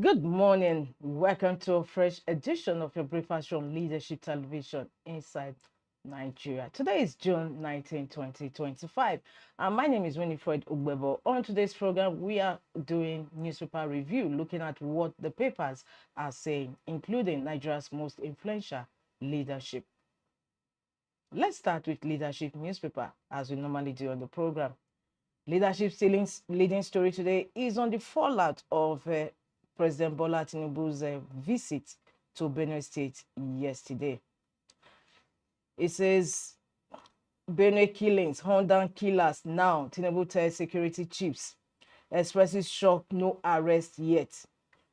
Good morning. Welcome to a fresh edition of your breakfast from Leadership Television inside Nigeria. Today is June 19, 2025, and my name is Winifred Ugbebo. On today's program, we are doing newspaper review, looking at what the papers are saying, including Nigeria's most influential leadership. Let's start with leadership newspaper, as we normally do on the program. Leadership's leading story today is on the fallout of President Bola Tinubu's visit to Benue State yesterday. It says, Benue killings, hunt down killers now, Tinubu tells security chiefs. Expresses shock, no arrest yet.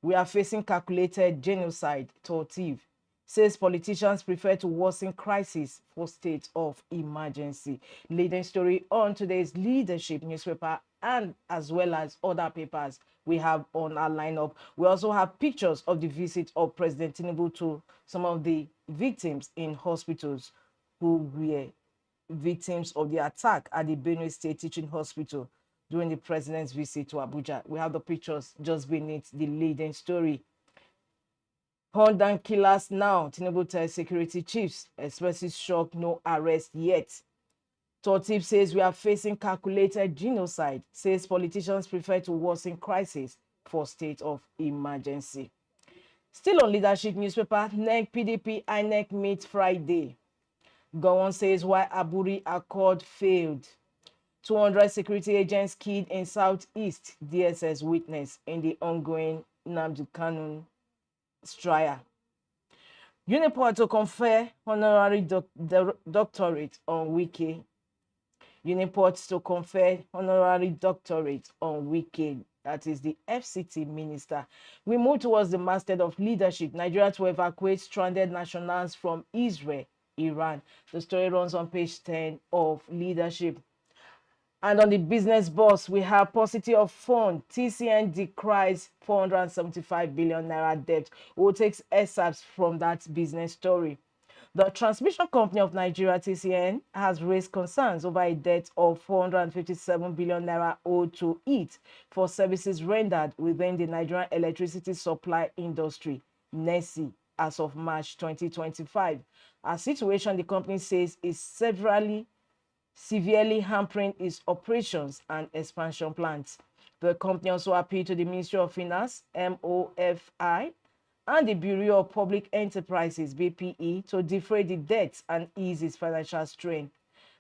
We are facing calculated genocide, Tortiv. Says politicians prefer to worsen crisis for state of emergency. Leading story on today's leadership newspaper and as well as other papers we have on our lineup. We also have pictures of the visit of President Tinubu to some of the victims in hospitals who were victims of the attack at the Benue State Teaching Hospital during the president's visit to Abuja. We have the pictures just beneath the leading story. Hunt down killers now, Tinubu tells security chiefs. Expresses shock, no arrest yet. Tortip says we are facing calculated genocide. Says politicians prefer to worsen crisis for state of emergency. Still on leadership newspaper, NEC PDP INEC meet Friday. Gowon says why Aburi Accord failed. 200 security agents killed in Southeast, DSS witness in the ongoing Nnamdi Kanu trial. Uniport to confer honorary doctorate on Wike. Uniport to confer honorary doctorate on Wike. That is the FCT minister. We move towards the masthead of leadership. Nigeria to evacuate stranded nationals from Israel, Iran. The story runs on page 10 of leadership. And on the business bus, we have paucity of fund. TCN decries 475 billion naira debt. Who takes excerpts from that business story? The Transmission Company of Nigeria, TCN, has raised concerns over a debt of 457 billion naira owed to it for services rendered within the Nigerian electricity supply industry, NESI, as of March 2025. A situation the company says is severely hampering its operations and expansion plans. The company also appealed to the Ministry of Finance, MOFI, and the Bureau of Public Enterprises, BPE, to defray the debts and ease its financial strain.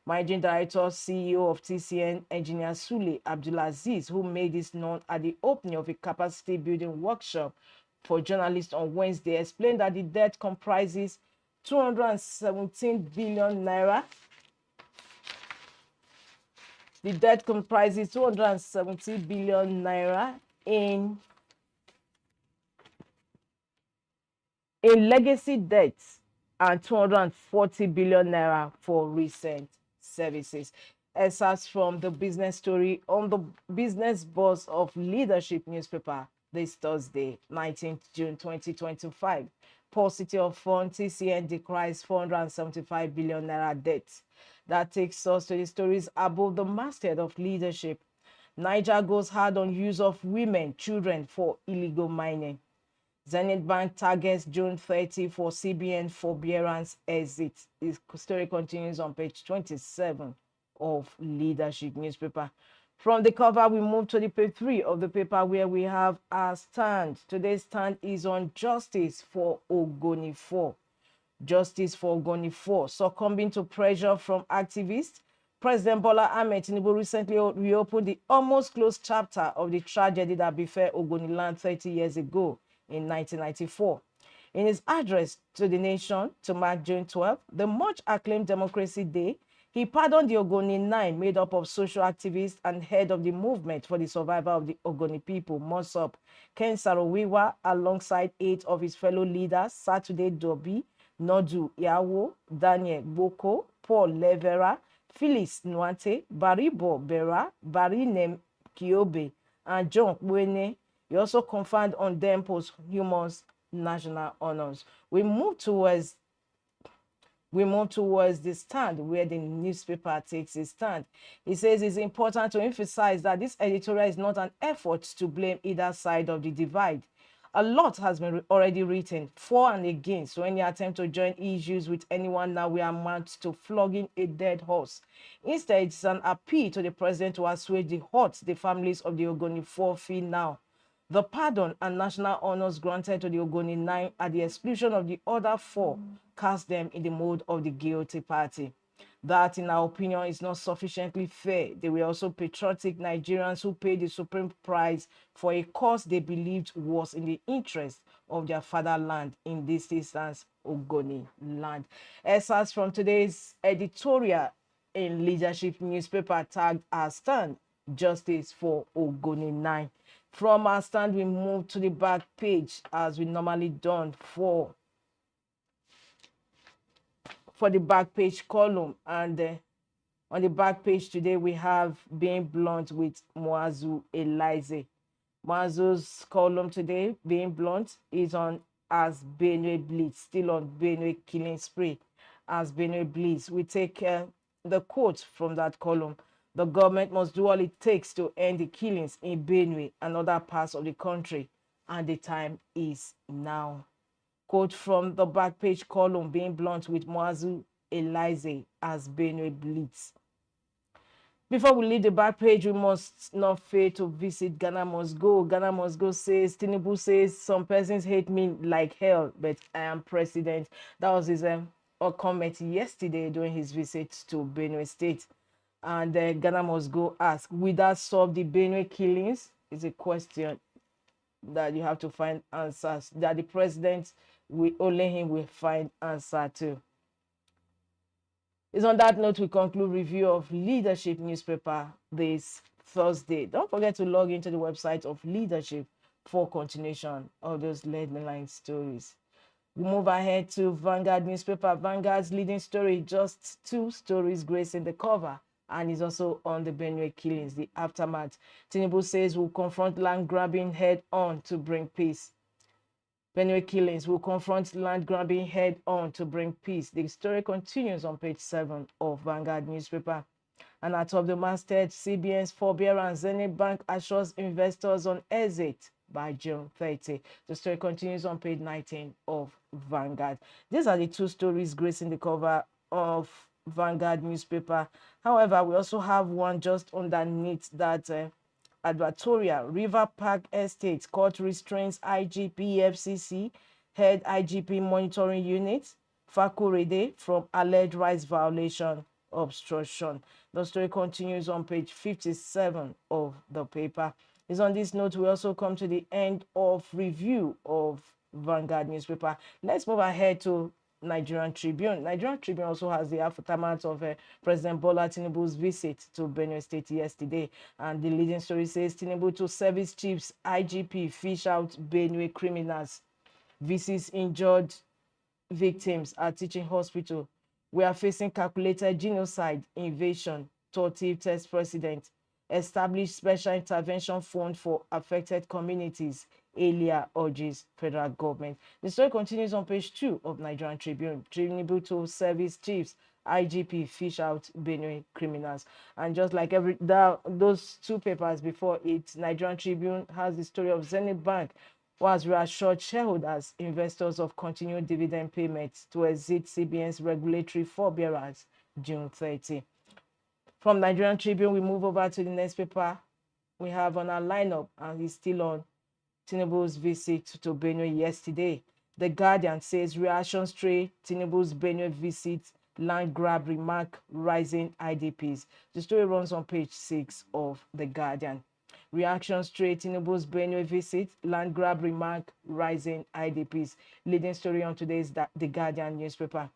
Managing Director, CEO of TCN, Engineer Sule Abdulaziz, who made this known at the opening of a capacity building workshop for journalists on Wednesday, explained that the debt comprises 217 billion naira. The debt comprises 270 billion naira in legacy debts and 240 billion naira for recent services. Excerpts from the business story on the business bus of leadership newspaper this Thursday, 19th June 2025. Paucity of funds, TCN decries 475 billion naira debt. That takes us to the stories above the masthead of leadership. Niger goes hard on use of women, children for illegal mining. Zenith Bank targets June 30 for CBN forbearance exit. This story continues on page 27 of leadership newspaper. From the cover, we move to the page 3 of the paper where we have our stand. Today's stand is on justice for Ogoni 4. Justice for Ogoni 4. Succumbing to pressure from activists, President Bola Ahmed Tinubu recently reopened the almost closed chapter of the tragedy that befell Ogoni land 30 years ago in 1994. In his address to the nation to mark June 12, the much acclaimed Democracy Day, he pardoned the Ogoni 9, made up of social activists and head of the movement for the survival of the Ogoni people, Mosop, Ken Saro-Wiwa, alongside 8 of his fellow leaders, Saturday Dobi, Nodu Yawo, Daniel Boko, Paul Levera, Phyllis Nwante, Baribo Bera, Barinem Kiobe, and John Kwene. He also conferred on them posthumous national honors. We move towards the stand where the newspaper takes its stand. He says it's important to emphasize that this editorial is not an effort to blame either side of the divide. A lot has been already written for and against, so any attempt to join issues with anyone now will amount to flogging a dead horse. Instead, it's an appeal to the president to assuage the hurt the families of the Ogoni 4 feel now. The pardon and national honors granted to the Ogoni 9 at the exclusion of the other 4 cast them in the mode of the guilty party. That, in our opinion, is not sufficiently fair. They were also patriotic Nigerians who paid the supreme price for a cause they believed was in the interest of their fatherland, in this instance, Ogoni land. Excerpts from today's editorial in Leadership newspaper tagged our stand, Justice for Ogoni 9. From our stand, we move to the back page as we normally done for the back page column. And on the back page today, we have Being Blunt with Muazu Elize. Muazu's column today, Being Blunt, is on As Benue Bleeds, still on Benue Killing Spree. As Benue Bleeds, we take the quote from that column. The government must do all it takes to end the killings in Benue and other parts of the country, and the time is now. Quote from the back page column, Being Blunt with Muazu Elize, As Benue Bleeds. Before we leave the back page, we must not fail to visit Ghana Must Go. Ghana Must Go says, Tinubu says, some persons hate me like hell, but I am president. That was his comment yesterday during his visit to Benue State. And Ghana Must Go ask, will that solve the Benue killings? It's a question that you have to find answers, that the president, only him will find answer to. It's on that note we conclude review of Leadership newspaper this Thursday. Don't forget to log into the website of Leadership for continuation of those headline stories. We move ahead to Vanguard newspaper. Vanguard's leading story, just 2 stories gracing the cover, and is also on the Benue killings, the aftermath. Tinubu says we'll confront land grabbing head on to bring peace. Benue killings will confront land grabbing head on to bring peace. The story continues on page 7 of Vanguard newspaper. And atop the masthead, CBN's forbearance, Zenith Bank assures investors on exit by June 30. The story continues on page 19 of Vanguard. These are the 2 stories gracing the cover of Vanguard newspaper. However, we also have one just underneath that advertorial. River Park Estate, court restrains IGP FCC, head IGP monitoring unit, Fakurede from alleged rights violation obstruction. The story continues on page 57 of the paper. It's on this note we also come to the end of review of Vanguard newspaper. Let's move ahead to Nigerian Tribune. Nigerian Tribune also has the aftermath of President Bola Tinubu's visit to Benue State yesterday. And the leading story says Tinubu to service chiefs, IGP fish out Benue criminals. Visits injured victims at teaching hospital. We are facing calculated genocide, invasion, torture test president. Establish special intervention fund for affected communities. Elia urges federal government. The story continues on page 2 of Nigerian Tribune. Tinubu to service chiefs, IGP fish out Benue criminals. And just like those 2 papers before it, Nigerian Tribune has the story of Zenith Bank, who has reassured shareholders, investors of continued dividend payments to exit CBN's regulatory forbearance June 30. From Nigerian Tribune, we move over to the next paper we have on our lineup, and he's still on Tinubu's visit to Benue yesterday. The Guardian says reaction straight Tinubu's Benue visit, land grab remark, rising IDPs. The story runs on page 6 of The Guardian. Reaction straight Tinubu's Benue visit, land grab remark, rising IDPs. Leading story on today's The Guardian newspaper.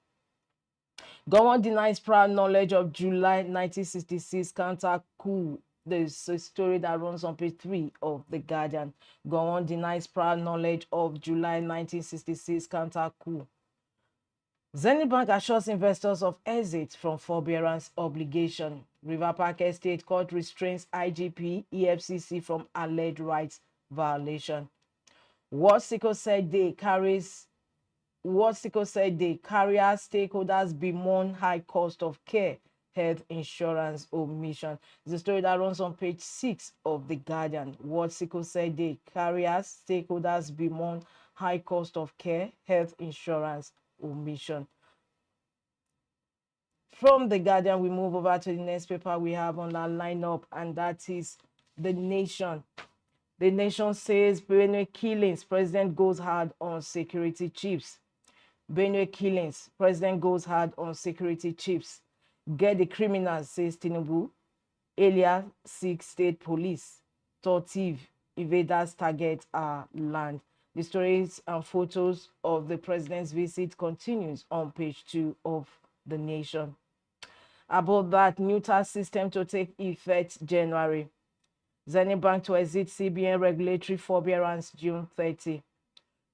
Gowon denies prior knowledge of July 1966 counter coup. There's a story that runs on page 3 of The Guardian. Gowon denies prior knowledge of July 1966 counter coup. Zenith Bank assures investors of exit from forbearance obligation. River Park Estate court restrains IGP EFCC from alleged rights violation. Watsiko said carriers stakeholders bemoan high cost of care health insurance omission. It's a story that runs on page 6 of The Guardian. What Sickle said day, carriers, stakeholders bemoan high cost of care, health insurance omission. From The Guardian, we move over to the next paper we have on our lineup, and that is The Nation. The Nation says BENUE killings, president goes hard on security chiefs. BENUE killings, president goes hard on security chiefs. Get the criminals, says Tinubu. Earlier, 6 state police. Tortive invaders target our land. The stories and photos of the president's visit continues on page 2 of The Nation. About that, new tax system to take effect January. Zenith Bank to exit CBN regulatory forbearance June 30.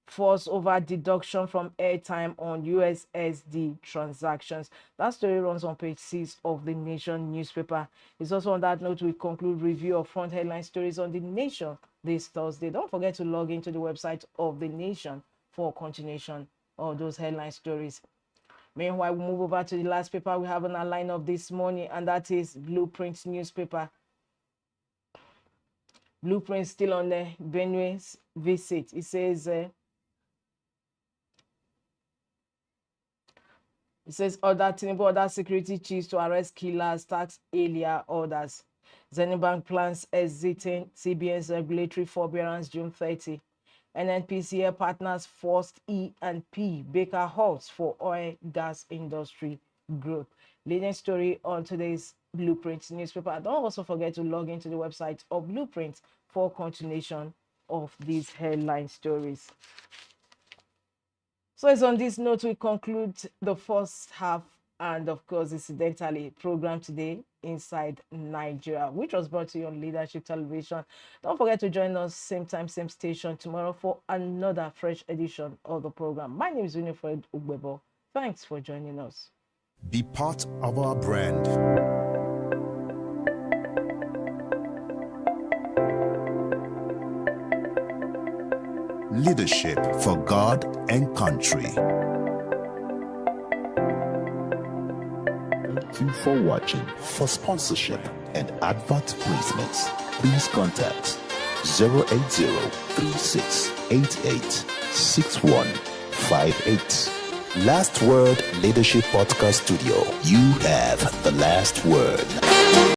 Force over deduction from airtime on USSD transactions. That story runs on page 6 of The Nation newspaper. It's also on that note we conclude review of front headline stories on The Nation this Thursday. Don't forget to log into the website of The Nation for continuation of those headline stories. Meanwhile, we move over to the last paper we have on our lineup this morning, and that is Blueprint newspaper. Blueprint still on the Benue's visit. It says order Tinubu order security chiefs to arrest killers, tax earlier orders. Zenith Bank plans exiting CBN's regulatory forbearance June 30. NNPCL partners forced E&P Baker halts for oil gas industry growth. Leading story on today's Blueprint newspaper. Don't also forget to log into the website of Blueprint for continuation of these headline stories. So it's on this note we conclude the first half and, of course, incidentally, program today inside Nigeria, which was brought to you on Leadership Television. Don't forget to join us same time, same station tomorrow for another fresh edition of the program. My name is Winifred Ugbebo. Thanks for joining us. Be part of our brand. Leadership for God and country. Thank you for watching. For sponsorship and advert placements, please contact 080-3688-6158. Last Word Leadership Podcast Studio. You have the last word.